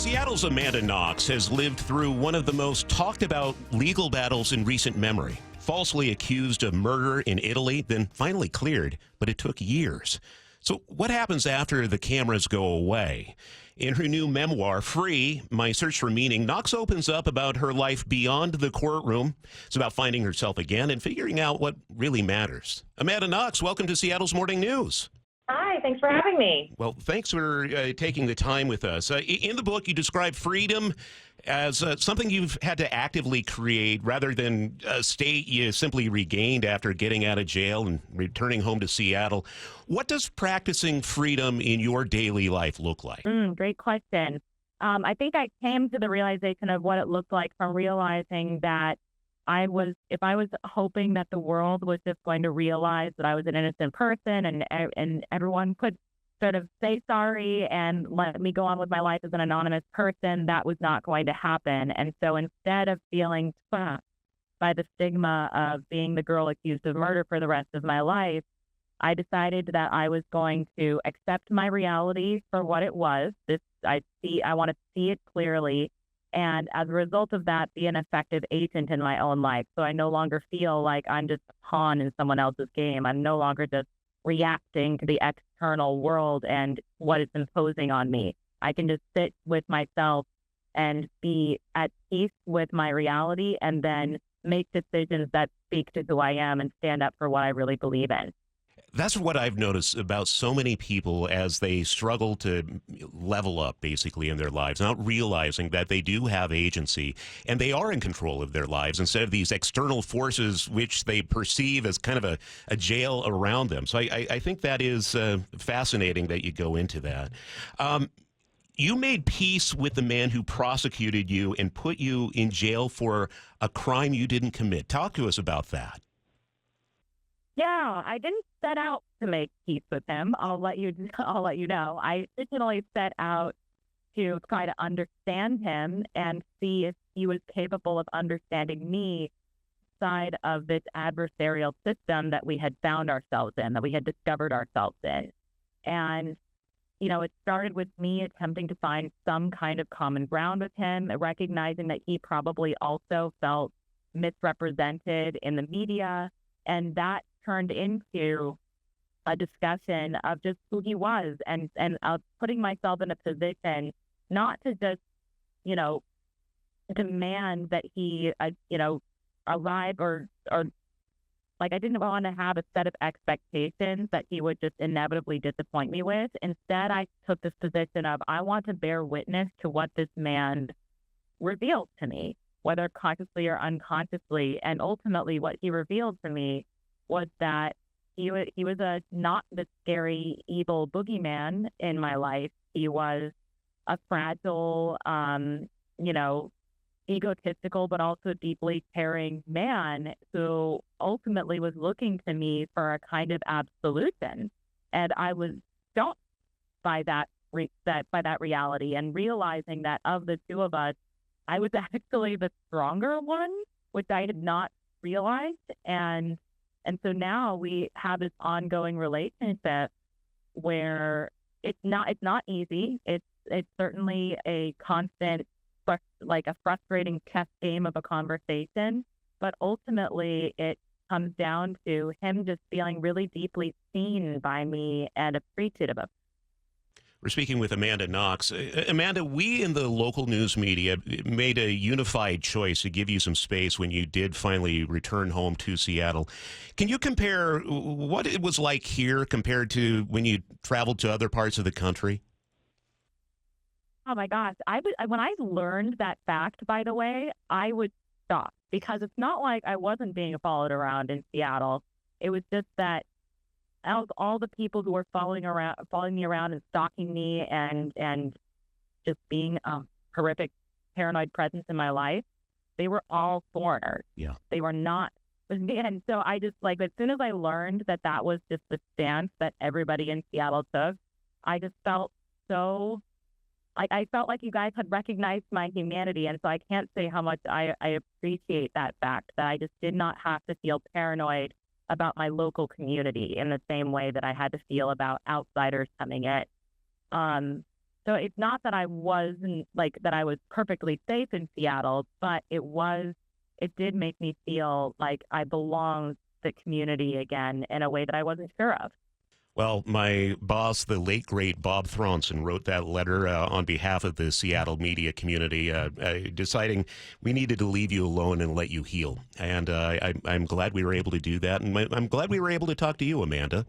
Seattle's Amanda Knox has lived through one of the most talked about legal battles in recent memory. Falsely accused of murder in Italy, then finally cleared, but it took years. So what happens after the cameras go away? In her new memoir, Free, My Search for Meaning, Knox opens up about her life beyond the courtroom. It's about finding herself again and figuring out what really matters. Amanda Knox, welcome to Seattle's Morning News. Hi, thanks for having me. Well, thanks for taking the time with us. In the book, you describe freedom as something you've had to actively create rather than a state you simply regained after getting out of jail and returning home to Seattle. What does practicing freedom in your daily life look like? Great question. I think I came to the realization of what it looked like from realizing that if I was hoping that the world was just going to realize that I was an innocent person and everyone could sort of say sorry and let me go on with my life as an anonymous person, that was not going to happen. And so instead of feeling trapped by the stigma of being the girl accused of murder for the rest of my life, I decided that I was going to accept my reality for what it was. I want to see it clearly. And as a result of that, be an effective agent in my own life. So I no longer feel like I'm just a pawn in someone else's game. I'm no longer just reacting to the external world and what it's imposing on me. I can just sit with myself and be at peace with my reality and then make decisions that speak to who I am and stand up for what I really believe in. That's what I've noticed about so many people as they struggle to level up, basically, in their lives, not realizing that they do have agency and they are in control of their lives instead of these external forces which they perceive as kind of a jail around them. So I think that is fascinating that you go into that. You made peace with the man who prosecuted you and put you in jail for a crime you didn't commit. Talk to us about that. Yeah, I didn't set out to make peace with him. I'll let you know. I originally set out to try to understand him and see if he was capable of understanding me side of this adversarial system that we had found ourselves in, that we had discovered ourselves in. And, it started with me attempting to find some kind of common ground with him, recognizing that he probably also felt misrepresented in the media. And that turned into a discussion of just who he was and putting myself in a position not to just, demand that he, arrive or like I didn't want to have a set of expectations that he would just inevitably disappoint me with. Instead, I took this position of I want to bear witness to what this man revealed to me, whether consciously or unconsciously. And ultimately, what he revealed to me was that he was not the scary, evil boogeyman in my life. He was a fragile, egotistical, but also deeply caring man who ultimately was looking to me for a kind of absolution. And I was shocked by that reality and realizing that of the two of us, I was actually the stronger one, which I had not realized. And so now we have this ongoing relationship where it's not easy. It's certainly a constant, like a frustrating chess game of a conversation, but ultimately it comes down to him just feeling really deeply seen by me and appreciative of. We're speaking with Amanda Knox. Amanda, we in the local news media made a unified choice to give you some space when you did finally return home to Seattle. Can you compare what it was like here compared to when you traveled to other parts of the country? Oh my gosh. When I learned that fact, by the way, I was shocked because it's not like I wasn't being followed around in Seattle. It was just that all the people who were following me around and stalking me and just being a horrific paranoid presence in my life, they were all foreigners. Yeah. They were not. And so I just as soon as I learned that was just the stance that everybody in Seattle took, I just felt so I felt like you guys had recognized my humanity. And so I can't say how much I appreciate that fact that I just did not have to feel paranoid about my local community in the same way that I had to feel about outsiders coming in. So it's not that I wasn't like that I was perfectly safe in Seattle, but it did make me feel like I belonged to the community again in a way that I wasn't sure of. Well, my boss, the late great Bob Thronson, wrote that letter on behalf of the Seattle media community, deciding we needed to leave you alone and let you heal. And I'm glad we were able to do that. And I'm glad we were able to talk to you, Amanda.